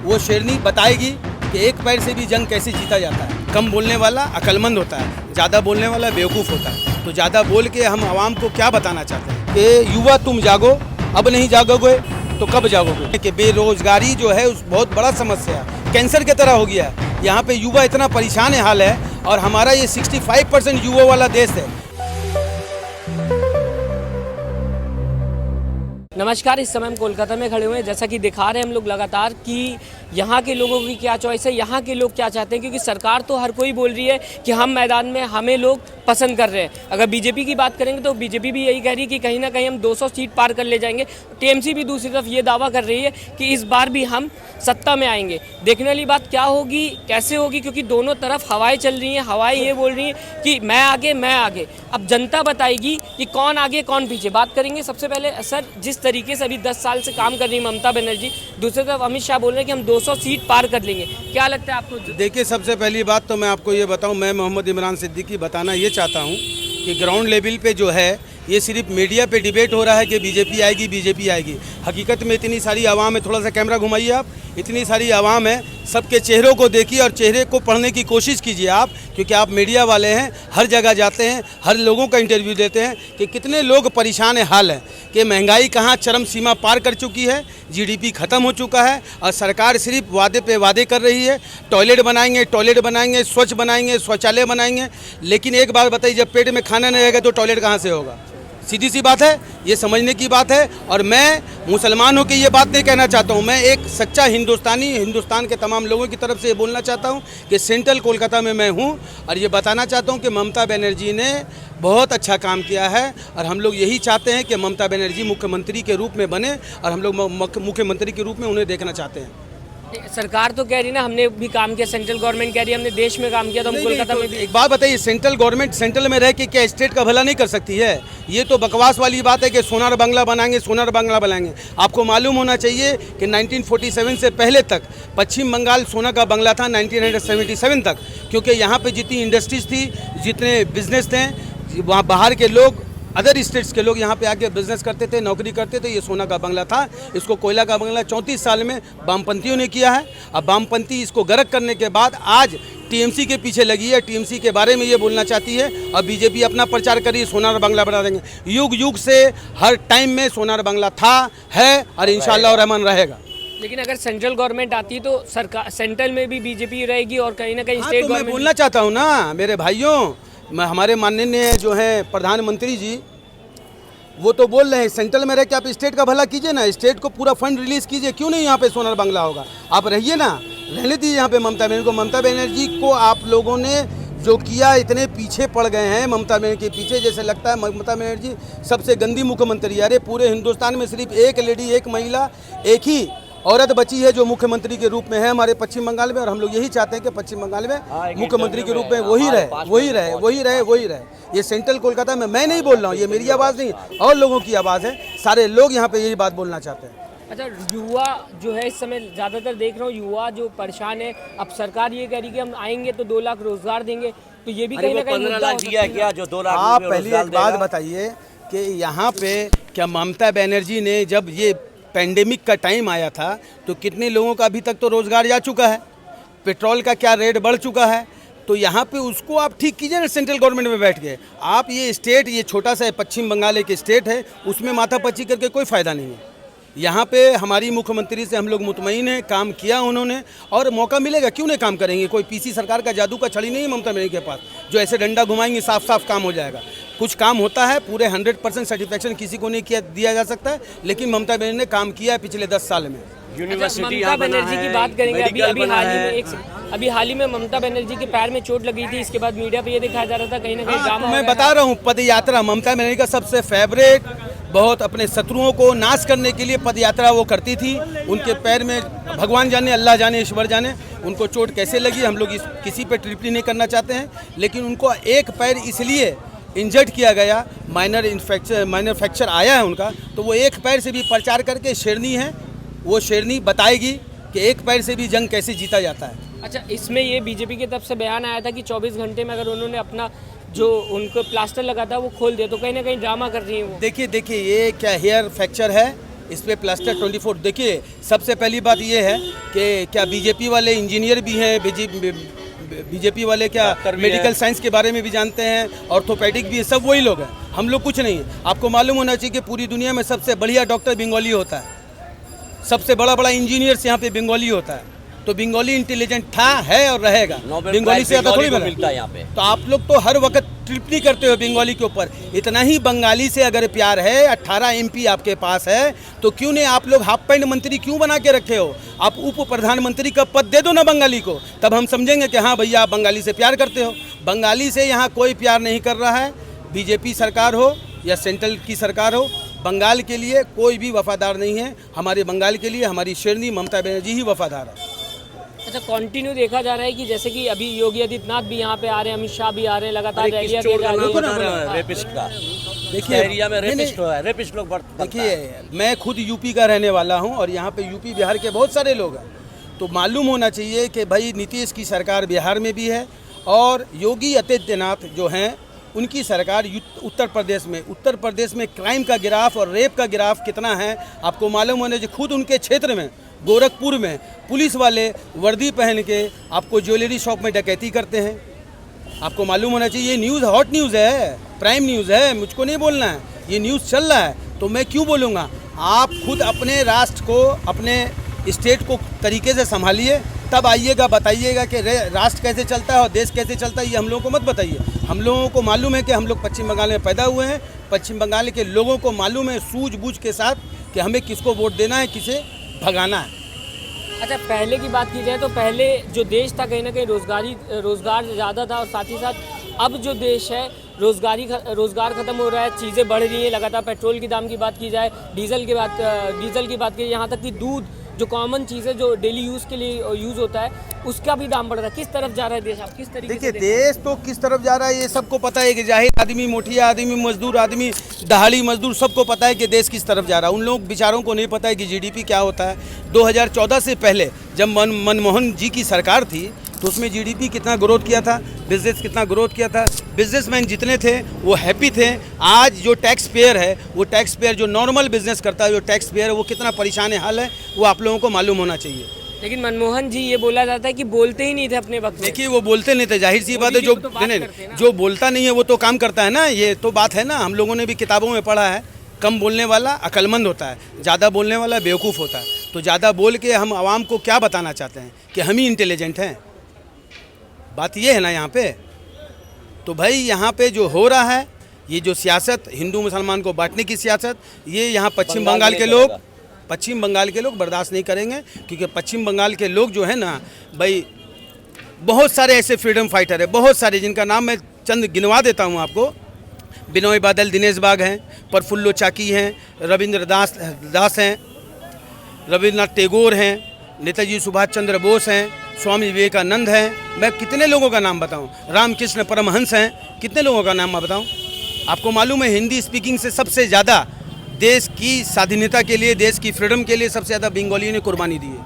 वो शेरनी बताएगी कि एक पैर से भी जंग कैसे जीता जाता है। कम बोलने वाला अक्लमंद होता है, ज़्यादा बोलने वाला बेवकूफ़ होता है। तो ज़्यादा बोल के हम आवाम को क्या बताना चाहते हैं कि युवा तुम जागो, अब नहीं जागोगे तो कब जागोगे। कि बेरोजगारी जो है उस बहुत बड़ा समस्या है, कैंसर की तरह हो गया है। यहाँ पे युवा इतना परेशान हाल है और हमारा ये 65% युवा वाला देश है। नमस्कार, इस समय हम कोलकाता में खड़े हुए हैं। जैसा कि दिखा रहे हैं हम लोग लगातार कि यहाँ के लोगों की क्या चॉइस है, यहाँ के लोग क्या चाहते हैं। क्योंकि सरकार तो हर कोई बोल रही है कि हम मैदान में, हमें लोग पसंद कर रहे हैं। अगर बीजेपी की बात करेंगे तो बीजेपी भी यही कह रही है कि कहीं ना कहीं हम 200 सीट पार कर ले जाएंगे। टीएमसी भी दूसरी तरफ ये दावा कर रही है कि इस बार भी हम सत्ता में आएंगे। देखने वाली बात क्या होगी, कैसे होगी, क्योंकि दोनों तरफ हवाएं चल रही हैं। हवाएं ये बोल रही हैं कि मैं आगे, मैं आगे। अब जनता बताएगी कि कौन आगे कौन पीछे। बात करेंगे सबसे पहले सर, जिस तरीके से अभी 10 साल से काम कर रही है ममता बनर्जी, दूसरी तरफ अमित शाह बोल रहे हैं कि हम 200 सीट पार कर लेंगे। क्या लगता है आपको? देखिए, सबसे पहली बात तो मैं आपको ये बताऊं, मैं मोहम्मद इमरान सिद्दीकी बताना ये चाहता हूं कि ग्राउंड लेवल पे जो है ये सिर्फ मीडिया पे डिबेट हो रहा है कि बीजेपी आएगी, बीजेपी आएगी। हकीकत में इतनी सारी आवाम है, थोड़ा सा कैमरा घुमाइए आप, इतनी सारी आवाम है, सबके चेहरों को देखिए और चेहरे को पढ़ने की कोशिश कीजिए आप, क्योंकि आप मीडिया वाले हैं, हर जगह जाते हैं, हर लोगों का इंटरव्यू देते हैं कि कितने लोग परेशान हाल है कि महंगाई कहाँ चरम सीमा पार कर चुकी है, जीडीपी ख़त्म हो चुका है और सरकार सिर्फ वादे पे वादे कर रही है। टॉयलेट बनाएंगे, स्वच्छ बनाएंगे, शौचालय बनाएंगे, लेकिन एक बात बताइए, जब पेट में खाना नहीं रहेगा तो टॉयलेट कहाँ से होगा? सीधी सी बात है, ये समझने की बात है। और मैं मुसलमान होकर ये बात नहीं कहना चाहता हूँ, मैं एक सच्चा हिंदुस्तानी, हिंदुस्तान के तमाम लोगों की तरफ से ये बोलना चाहता हूँ कि सेंट्रल कोलकाता में मैं हूँ और ये बताना चाहता हूँ कि ममता बनर्जी ने बहुत अच्छा काम किया है और हम लोग यही चाहते हैं कि ममता बनर्जी मुख्यमंत्री के रूप में बने और हम लोग मुख्यमंत्री के रूप में उन्हें देखना चाहते हैं। सरकार तो कह रही ना हमने भी काम किया, सेंट्रल गवर्नमेंट कह रही है हमने देश में काम किया, तो हम कोलकाता में भी। एक बात बताइए, सेंट्रल गवर्नमेंट सेंट्रल में रह के क्या स्टेट का भला नहीं कर सकती है? ये तो बकवास वाली बात है कि सोनार बंगला बनाएंगे, सोनार बंगला बनाएंगे। आपको मालूम होना चाहिए कि 1947 से पहले तक पश्चिम बंगाल सोना का बंगला था, 1977 तक, क्योंकि यहाँ पे जितनी इंडस्ट्रीज थी, जितने बिजनेस थे, वहाँ बाहर के लोग, अदर स्टेट्स के लोग यहाँ पे आके बिजनेस करते थे, नौकरी करते थे। ये सोना का बंगला था, इसको कोयला का बंगला 34 साल में वामपंथियों ने किया है। अब वामपंथी इसको गरक करने के बाद आज टीएमसी के पीछे लगी है, टीएमसी के बारे में ये बोलना चाहती है और बीजेपी अपना प्रचार करी सोनार बंगला बना देंगे। युग युग से हर टाइम में सोनार बंगला था, है और इंशाअल्लाह रहमान रहेगा। लेकिन अगर सेंट्रल गवर्नमेंट आती है तो सरकार सेंट्रल में भी बीजेपी रहेगी और कहीं ना कहीं स्टेट गवर्नमेंट। मैं बोलना चाहता हूँ ना मेरे भाइयों, हमारे माननीय जो हैं प्रधानमंत्री जी, वो तो बोल रहे हैं सेंट्रल में रह के आप स्टेट का भला कीजिए ना, स्टेट को पूरा फंड रिलीज कीजिए। क्यों नहीं यहाँ पे सोनार बंगला होगा? आप रहिए ना, रहने दीजिए यहाँ पे ममता बनर्जी को। ममता बनर्जी को आप लोगों ने जो किया, इतने पीछे पड़ गए हैं ममता बनर्जी के पीछे, जैसे लगता है ममता बनर्जी सबसे गंदी मुख्यमंत्री है। अरे पूरे हिंदुस्तान में सिर्फ एक लेडी, एक महिला, एक ही औरत बची है जो मुख्यमंत्री के रूप में है हमारे पश्चिम बंगाल में, और हम लोग यही चाहते हैं कि पश्चिम बंगाल में मुख्यमंत्री के रूप में वही रहे। ये सेंट्रल कोलकाता में मैं नहीं बोल रहा हूँ, ये मेरी आवाज़ नहीं और लोगों की आवाज़ है। सारे लोग यहाँ पे यही बात बोलना चाहते हैं। अच्छा, युवा जो है इस समय ज़्यादातर देख रहा हूँ, युवा जो परेशान है। अब सरकार ये कह रही है कि हम आएंगे तो 2 लाख रोजगार देंगे, तो ये भी कहीं ना कहीं 15 लाख दिया क्या जो 2 लाख? आप पहले एक बात बताइए कि यहाँ पे क्या ममता बनर्जी ने, जब ये पेंडेमिक का टाइम आया था तो कितने लोगों का अभी तक तो रोज़गार जा चुका है? पेट्रोल का क्या रेट बढ़ चुका है? तो यहाँ पे उसको आप ठीक कीजिए ना सेंट्रल गवर्नमेंट में बैठ के। आप ये स्टेट, ये छोटा सा पश्चिम बंगाल एक स्टेट है, उसमें माथापच्ची करके कोई फ़ायदा नहीं है। यहाँ पे हमारी मुख्यमंत्री से हम लोग मुतमईन हैं, काम किया उन्होंने और मौका मिलेगा, क्यों नहीं काम करेंगे? कोई पीसी सरकार का जादू का छड़ी नहीं है ममता बनर्जी के पास जो ऐसे डंडा घुमाएंगे साफ साफ काम हो जाएगा। कुछ काम होता है, पूरे 100% सेटिस्फेक्शन किसी को नहीं किया दिया जा सकता है, लेकिन ममता बनर्जी ने काम किया है पिछले 10 साल में। यूनिवर्सिटी ममता बनर्जी की बात करेंगे, अभी हाल ही में ममता बनर्जी के पैर में चोट लगी थी, इसके बाद मीडिया पे ये दिखाया जा रहा था कहीं ना कहीं ड्रामा। मैं बता रहा हूँ, पद यात्रा ममता बनर्जी का सबसे फेवरेट, बहुत अपने शत्रुओं को नाश करने के लिए पद यात्रा वो करती थी। उनके पैर में भगवान जाने, अल्लाह जाने, ईश्वर जाने उनको चोट कैसे लगी, हम लोग किसी पे टिप्पणी नहीं करना चाहते हैं, लेकिन उनको एक पैर इसलिए इंजर्ड किया गया, माइनर फ्रैक्चर आया है उनका, तो वो एक पैर से भी प्रचार करके शेरनी है, वो शेरनी बताएगी कि एक पैर से भी जंग कैसे जीता जाता है। अच्छा, इसमें ये बीजेपी की तरफ से बयान आया था कि 24 घंटे में अगर उन्होंने अपना जो उनको प्लास्टर लगा था वो खोल दिया, तो कहीं ना कहीं ड्रामा कर रही है वो। देखिए ये क्या हेयर फ्रैक्चर है, इस पे प्लास्टर 24। देखिए, सबसे पहली बात ये है कि क्या बीजेपी वाले इंजीनियर भी हैं, बीजेपी वाले क्या मेडिकल साइंस के बारे में भी जानते हैं, ऑर्थोपेडिक भी है, सब वही लोग हैं। हम लोग कुछ नहीं है। आपको मालूम होना चाहिए कि पूरी दुनिया में सबसे बढ़िया डॉक्टर बंगाली होता है, सबसे बड़ा इंजीनियर्स यहाँ पे बंगाली होता है। तो बंगाली इंटेलिजेंट था, है और रहेगा। बंगाली से ज़्यादा थोड़ी मिलता है यहाँ पे। तो आप लोग तो हर वक्त टिप्पणी करते हो बंगाली के ऊपर। इतना ही बंगाली से अगर प्यार है, 18 MP आपके पास है, तो क्यों नहीं आप लोग हाफ पैंट मंत्री क्यों बना के रखे हो? आप उप प्रधानमंत्री का पद दे दो ना बंगाली को, तब हम समझेंगे कि हाँ भैया आप बंगाली से प्यार करते हो। बंगाली से यहाँ कोई प्यार नहीं कर रहा है। बीजेपी सरकार हो या सेंट्रल की सरकार हो, बंगाल के लिए कोई भी वफादार नहीं है। हमारे बंगाल के लिए हमारी शेरनी ममता बनर्जी ही वफादार है। अच्छा, कंटिन्यू देखा जा रहा है कि जैसे कि अभी योगी आदित्यनाथ भी यहाँ पे आ रहे हैं, अमित शाह भी आ रहे हैं, लगातार रैलियां की जा रही हैं। रेपिस्ट का देखिए एरिया में रेपिस्ट लोग देखिए, मैं खुद यूपी का रहने वाला हूँ और यहाँ पे यूपी बिहार के बहुत सारे लोग हैं। तो मालूम होना चाहिए कि भाई नीतीश की सरकार बिहार में भी है और योगी आदित्यनाथ जो हैं उनकी सरकार उत्तर प्रदेश में क्राइम का गिराफ और रेप का गिराफ कितना है आपको मालूम होने चाहिए। खुद उनके क्षेत्र में गोरखपुर में पुलिस वाले वर्दी पहन के आपको ज्वेलरी शॉप में डकैती करते हैं। आपको मालूम होना चाहिए। ये न्यूज़ हॉट न्यूज़ है, प्राइम न्यूज़ है, मुझको नहीं बोलना है। ये न्यूज़ चल रहा है तो मैं क्यों बोलूँगा? आप खुद अपने राष्ट्र को, अपने स्टेट को तरीके से संभालिए, तब आइएगा बताइएगा कि राष्ट्र कैसे चलता है और देश कैसे चलता है। ये हम लोगों को मत बताइए। हम लोगों को मालूम है कि हम लोग पश्चिम बंगाल में पैदा हुए हैं। पश्चिम बंगाल के लोगों को मालूम है सूझबूझ के साथ कि हमें किसको वोट देना है, किसे भगाना है। अच्छा, पहले की बात की जाए तो पहले जो देश था कहीं ना कहीं रोज़गार ज़्यादा था और साथ ही साथ अब जो देश है रोज़गार ख़त्म हो रहा है, चीज़ें बढ़ रही हैं लगातार। पेट्रोल की दाम की बात की जाए, डीजल की बात की जाए, यहाँ तक कि दूध जो कॉमन चीज़ है जो डेली यूज़ के लिए यूज़ होता है उसका भी दाम बढ़ रहा है। किस तरफ जा रहा है देश? आप किस तरीके से देखिए, देश तो किस तरफ जा रहा है ये सबको पता है कि जाहिर आदमी, मोटिया आदमी, मजदूर आदमी, दहाड़ी मजदूर, सबको पता है कि देश किस तरफ जा रहा है। उन लोग बेचारों को नहीं पता है कि जीडीपी क्या होता है। 2014 से पहले जब मनमोहन जी की सरकार थी तो उसमें जीडीपी कितना ग्रोथ किया था, बिजनेस कितना ग्रोथ किया था, बिजनेसमैन जितने थे वो हैप्पी थे। आज जो टैक्स पेयर है, वो टैक्स पेयर जो नॉर्मल बिजनेस करता है, जो टैक्स पेयर है, वो कितना परेशान हाल है, वो आप लोगों को मालूम होना चाहिए। लेकिन मनमोहन जी ये बोला जाता है कि बोलते ही नहीं थे अपने वक्त में। देखिए, वो बोलते नहीं थे, जाहिर सी बात है। जो जो बोलता नहीं है वो तो काम करता है ना। ये तो बात है ना, हम लोगों ने भी किताबों में पढ़ा है, कम बोलने वाला अक्लमंद होता है, ज़्यादा बोलने वाला बेवकूफ़ होता है। तो ज़्यादा बोल के हम आवाम को क्या बताना चाहते हैं कि हम ही इंटेलिजेंट हैं? बात ये है ना यहाँ पे। तो भाई यहाँ पे जो हो रहा है, ये जो सियासत, हिंदू मुसलमान को बांटने की सियासत, ये यहाँ पश्चिम बंगाल के लोग बर्दाश्त नहीं करेंगे। क्योंकि पश्चिम बंगाल के लोग जो है ना भाई, बहुत सारे ऐसे फ्रीडम फाइटर है, बहुत सारे, जिनका नाम मैं चंद गिनवा देता हूँ आपको। बिनोय बादल, दिनेश बाग हैं, प्रफुल्लो चाकी हैं, रविंद्र दास हैं, रविन्द्रनाथ टैगोर हैं, नेताजी सुभाष चंद्र बोस हैं, स्वामी विवेकानंद हैं। मैं कितने लोगों का नाम बताऊं? रामकृष्ण परमहंस हैं। कितने लोगों का नाम मैं बताऊं? आपको मालूम है हिंदी स्पीकिंग से सबसे ज़्यादा देश की स्वाधीनता के लिए, देश की फ्रीडम के लिए सबसे ज़्यादा बंगाली ने कुर्बानी दी है।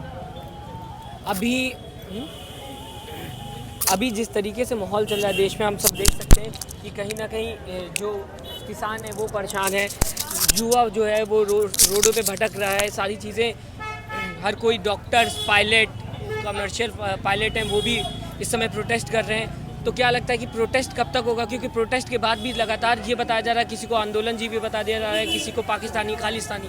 अभी जिस तरीके से माहौल चल रहा है देश में, हम सब देख सकते हैं कि कहीं ना कहीं जो किसान है वो परेशान है, युवा जो है वो रोडों पे भटक रहा है। सारी चीज़ें, हर कोई, डॉक्टर्स, पायलट, कमर्शियल पायलट हैं, वो भी इस समय प्रोटेस्ट कर रहे हैं। तो क्या लगता है कि प्रोटेस्ट कब तक होगा? क्योंकि प्रोटेस्ट के बाद भी लगातार ये बताया जा रहा है, किसी को आंदोलन जी भी बता दिया जा रहा है, किसी को पाकिस्तानी, खालिस्तानी।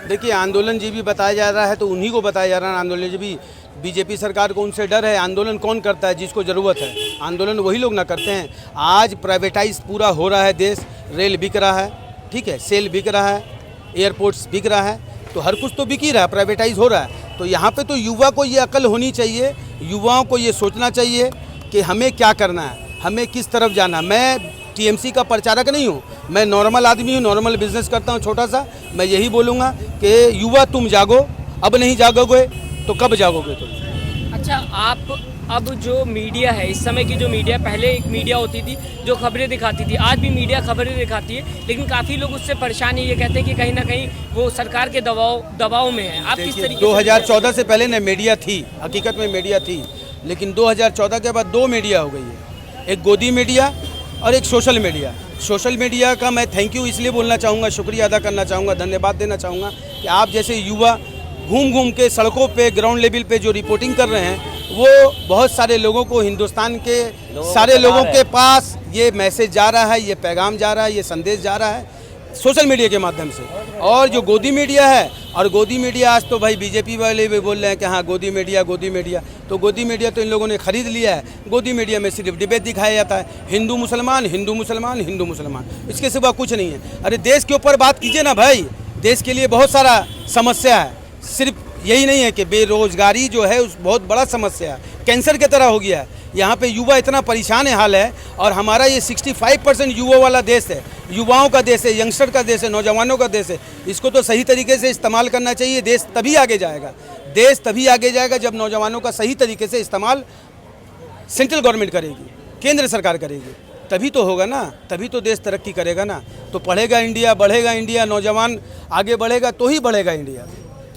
देखिए, आंदोलन जी भी बताया जा रहा है तो उन्हीं को बताया जा रहा है आंदोलन जी भी। बीजेपी सरकार को उनसे डर है। आंदोलन कौन करता है? जिसको ज़रूरत है। आंदोलन वही लोग ना करते हैं। आज प्राइवेटाइज पूरा हो रहा है देश, रेल बिक रहा है, ठीक है, सेल बिक रहा है, एयरपोर्ट्स बिक रहा है, तो हर कुछ तो बिक ही रहा है, प्राइवेटाइज हो रहा है। तो यहाँ पे तो युवा को ये अकल होनी चाहिए, युवाओं को ये सोचना चाहिए कि हमें क्या करना है, हमें किस तरफ जाना। मैं टीएमसी का प्रचारक नहीं हूँ, मैं नॉर्मल आदमी हूँ, नॉर्मल बिजनेस करता हूँ छोटा सा। मैं यही बोलूँगा कि युवा तुम जागो, अब नहीं जागोगे तो कब जागोगे तुम? अच्छा, आप अब जो मीडिया है, इस समय की जो मीडिया, पहले एक मीडिया होती थी जो खबरें दिखाती थी, आज भी मीडिया खबरें दिखाती है, लेकिन काफ़ी लोग उससे परेशान है। ये कहते हैं कि कहीं ना कहीं वो सरकार के दबाव में है। आप किस तरीके 2014 से पहले ना मीडिया थी, हकीकत में मीडिया थी, लेकिन 2014 के बाद दो मीडिया हो गई है, एक गोदी मीडिया और एक सोशल मीडिया। सोशल मीडिया का मैं थैंक यू इसलिए बोलना चाहूँगा, शुक्रिया अदा करना चाहूँगा, धन्यवाद देना चाहूँगा कि आप जैसे युवा घूम घूम के सड़कों पे ग्राउंड लेवल पे जो रिपोर्टिंग कर रहे हैं वो बहुत सारे लोगों को, हिंदुस्तान के सारे लोगों के पास ये मैसेज जा रहा है, ये पैगाम जा रहा है, ये संदेश जा रहा है सोशल मीडिया के माध्यम से। और जो गोदी मीडिया है, और गोदी मीडिया आज तो भाई बीजेपी वाले भी बोल रहे हैं कि हाँ गोदी मीडिया, तो गोदी मीडिया तो इन लोगों ने खरीद लिया है। गोदी मीडिया में सिर्फ डिबेट दिखाया जाता है, हिंदू मुसलमान, हिंदू मुसलमान, हिंदू मुसलमान, इसके सिवा कुछ नहीं है। अरे देश के ऊपर बात कीजिए ना भाई, देश के लिए बहुत सारा समस्या है, सिर्फ यही नहीं है कि बेरोजगारी जो है उस बहुत बड़ा समस्या है, कैंसर की तरह हो गया है। यहाँ पे युवा इतना परेशान हाल है, और हमारा ये 65% युवा वाला देश है, युवाओं का देश है, यंगस्टर का देश है, नौजवानों का देश है। इसको तो सही तरीके से इस्तेमाल करना चाहिए। देश तभी आगे जाएगा, देश तभी आगे जाएगा जब नौजवानों का सही तरीके से इस्तेमाल सेंट्रल गवर्नमेंट करेगी, केंद्र सरकार करेगी, तभी तो होगा ना, तभी तो देश तरक्की करेगा ना। तो पढ़ेगा इंडिया, बढ़ेगा इंडिया, नौजवान आगे बढ़ेगा तो ही बढ़ेगा इंडिया।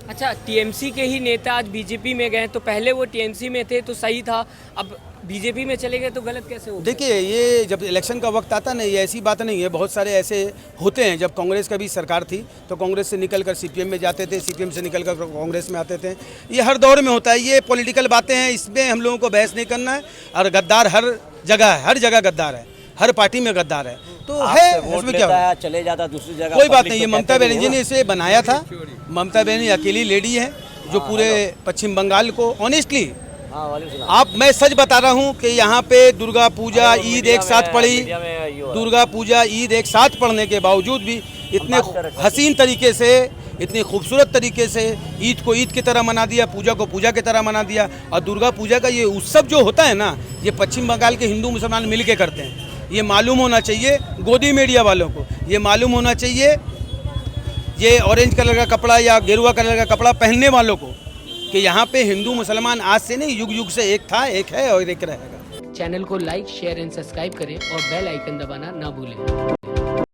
अच्छा, टीएमसी के ही नेता आज बीजेपी में गए, तो पहले वो टीएमसी में थे तो सही था, अब बीजेपी में चले गए तो गलत कैसे हो? देखिए, ये जब इलेक्शन का वक्त आता नहीं, ये ऐसी बात नहीं है, बहुत सारे ऐसे होते हैं। जब कांग्रेस का भी सरकार थी तो कांग्रेस से निकलकर सीपीएम में जाते थे, सीपीएम से निकलकर कांग्रेस में आते थे। ये हर दौर में होता है, ये पॉलिटिकल बातें हैं, इसमें हम लोगों को बहस नहीं करना है। और गद्दार हर जगह है, हर जगह गद्दार है, हर पार्टी में गद्दार है, तो है इसमें क्या है, चले जाता दूसरी जगह, कोई बात नहीं। ये ममता बनर्जी ने इसे बनाया था। ममता बनर्जी अकेली लेडी है जो पूरे पश्चिम बंगाल को ऑनेस्टली, आप मैं सच बता रहा हूँ कि यहाँ पे दुर्गा पूजा ईद एक साथ पड़ी, दुर्गा पूजा ईद एक साथ पढ़ने के बावजूद भी इतने हसीन तरीके से, इतनी खूबसूरत तरीके से ईद को ईद की तरह मना दिया, पूजा को पूजा की तरह मना दिया। और दुर्गा पूजा का ये उत्सव जो होता है ना, ये पश्चिम बंगाल के हिंदू मुसलमान मिल के करते हैं। ये मालूम होना चाहिए गोदी मीडिया वालों को, ये मालूम होना चाहिए ये ऑरेंज कलर का कपड़ा या गेरुआ कलर का कपड़ा पहनने वालों को, कि यहाँ पे हिंदू मुसलमान आज से नहीं, युग युग से एक था, एक है और एक रहेगा। चैनल को लाइक, शेयर एंड सब्सक्राइब करें और बेल आइकन दबाना ना भूलें।